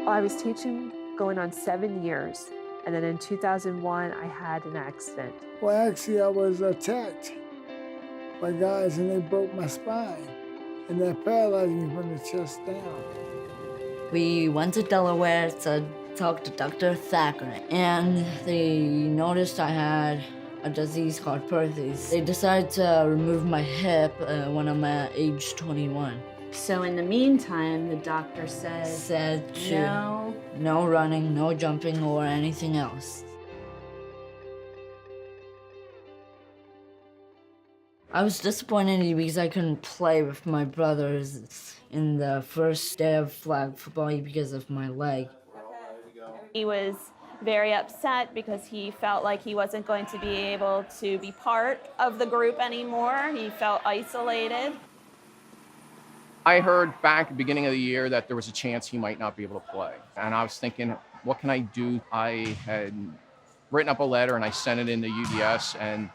I was teaching going on 7 years, and then in 2001, I had an accident. Well, actually, I was attacked by guys and they broke my spine and that paralyzed me from the chest down. We went to Delaware to talk to Dr. Thacker, and they noticed I had a disease called Perthes. They decided to remove my hip when I'm at age 21. So in the meantime, the doctor said no running, no jumping, or anything else. I was disappointed because I couldn't play with my brothers in the first day of flag football because of my leg. He was very upset because he felt like he wasn't going to be able to be part of the group anymore. He felt isolated. I heard back at the beginning of the year that there was a chance he might not be able to play. And I was thinking, what can I do? I had written up a letter and I sent it into UDS, and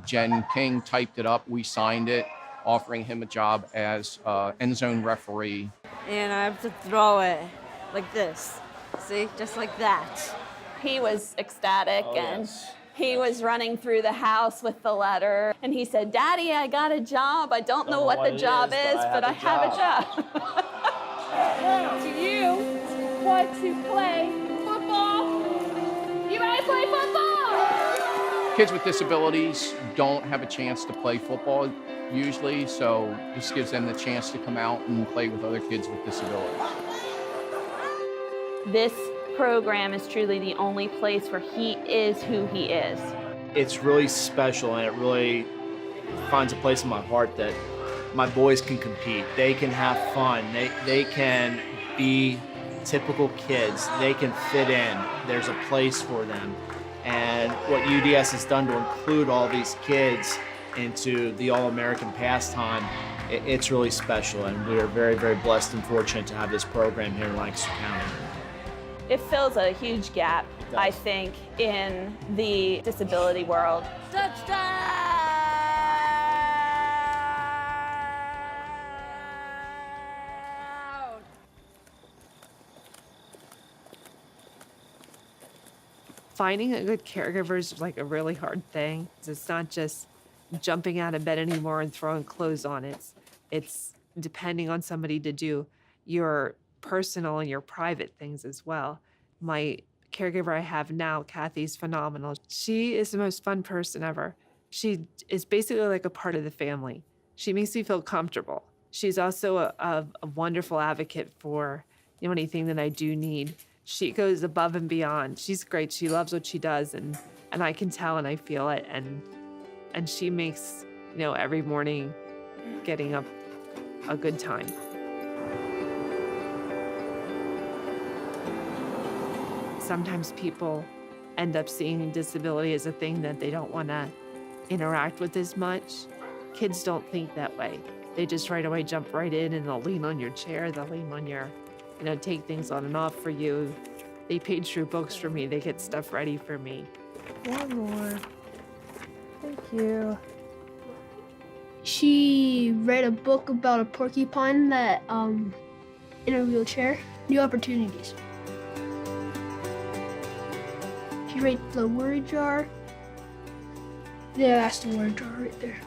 Jen King typed it up. We signed it, offering him a job as end zone referee. And I have to throw it like this. See, just like that. He was ecstatic, and he was running through the house with the letter. And he said, "Daddy, I got a job. I don't know what the job is, but I have a job." To you, want to play football? You ready to play football? Kids with disabilities don't have a chance to play football usually, so this gives them the chance to come out and play with other kids with disabilities. This program is truly the only place where he is who he is. It's really special, and it really finds a place in my heart that my boys can compete. They can have fun. They can be typical kids. They can fit in. There's a place for them. And what UDS has done to include all these kids into the All-American pastime, it's really special, and we are very, very blessed and fortunate to have this program here in Lancaster County. It fills a huge gap, I think, in the disability world. Touchdown! Finding a good caregiver is like a really hard thing. It's not just jumping out of bed anymore and throwing clothes on. It's depending on somebody to do your personal and your private things as well. My caregiver I have now, Kathy's phenomenal. She is the most fun person ever. She is basically like a part of the family. She makes me feel comfortable. She's also a wonderful advocate for anything that I do need. She goes above and beyond. She's great. She loves what she does, and I can tell and I feel it. And she makes every morning getting up a good time. Sometimes people end up seeing disability as a thing that they don't want to interact with as much. Kids don't think that way. They just right away jump right in, and they'll lean on your chair, they'll lean on your, take things on and off for you. They page through books for me. They get stuff ready for me. One more. Thank you. She read a book about a porcupine that in a wheelchair, New Opportunities. She read the word jar. Yeah, that's the word jar right there.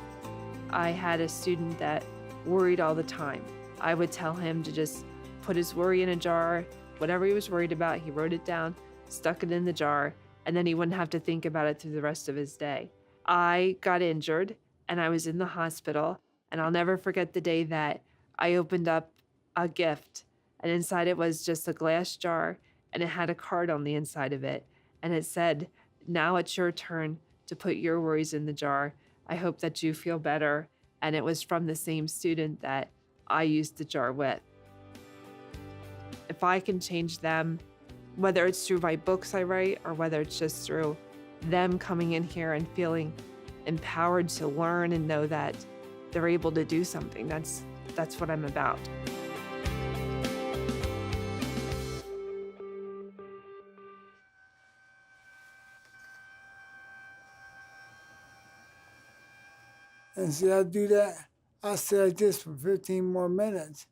I had a student that worried all the time. I would tell him to just put his worry in a jar. Whatever he was worried about, he wrote it down, stuck it in the jar, and then he wouldn't have to think about it through the rest of his day. I got injured, and I was in the hospital, and I'll never forget the day that I opened up a gift, and inside it was just a glass jar, and it had a card on the inside of it, and it said, "Now it's your turn to put your worries in the jar. I hope that you feel better." And it was from the same student that I used the jar with. If I can change them, whether it's through my books I write or whether it's just through them coming in here and feeling empowered to learn and know that they're able to do something, that's what I'm about. And see, I do that. I stay like this for 15 more minutes,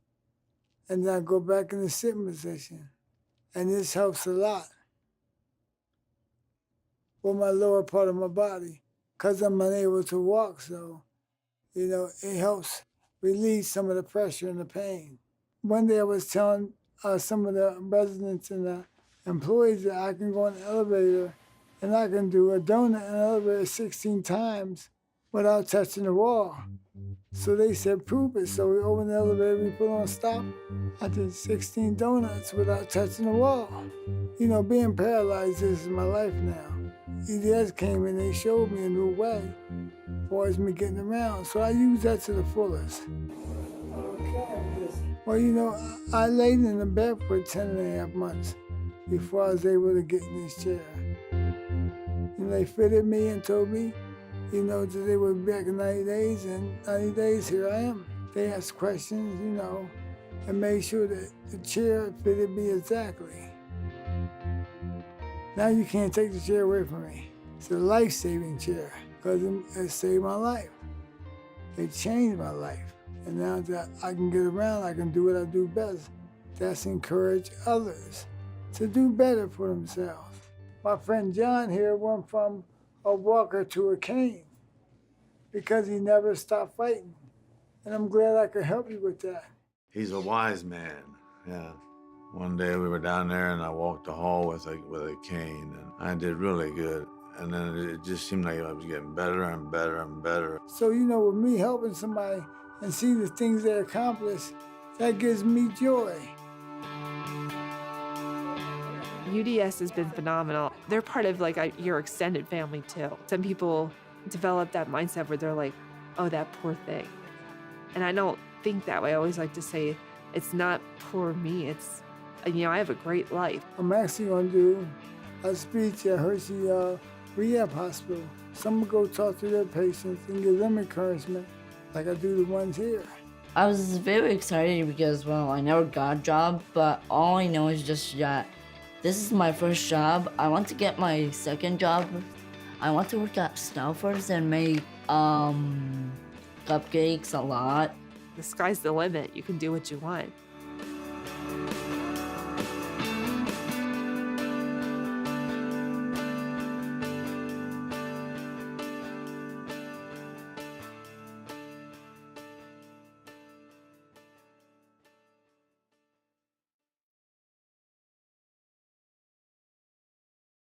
and then I go back in the sitting position. And this helps a lot with my lower part of my body because I'm unable to walk. So, you know, it helps relieve some of the pressure and the pain. One day I was telling some of the residents and the employees that I can go in the elevator and I can do a donut in the elevator 16 times without touching the wall. So they said, prove it. So we opened the elevator, we put on stop. I did 16 donuts without touching the wall. You know, being paralyzed is my life now. UDS came and they showed me a new way as far as me getting around. So I use that to the fullest. Well, you know, I laid in the bed for 10.5 months before I was able to get in this chair. And they fitted me and told me, you know, that they would be back in 90 days, and 90 days, here I am. They asked questions, you know, and made sure that the chair fitted me exactly. Now you can't take the chair away from me. It's a life-saving chair, because it saved my life. It changed my life. And now that I can get around, I can do what I do best. That's encourage others to do better for themselves. My friend John here went from a walker to a cane because he never stopped fighting. And I'm glad I could help you with that. He's a wise man, yeah. One day we were down there and I walked the hall with a cane and I did really good. And then it just seemed like I was getting better and better and better. So, you know, with me helping somebody and see the things they accomplish, that gives me joy. UDS has been phenomenal. They're part of like your extended family too. Some people develop that mindset where they're like, oh, that poor thing. And I don't think that way. I always like to say, it's not poor me. It's, you know, I have a great life. I'm actually going to do a speech at Hershey Rehab Hospital. Some will go talk to their patients and give them encouragement like I do the ones here. I was very excited because, well, I never got a job, but all I know is just that this is my first job. I want to get my second job. I want to work at Stouffer's and make cupcakes a lot. The sky's the limit. You can do what you want.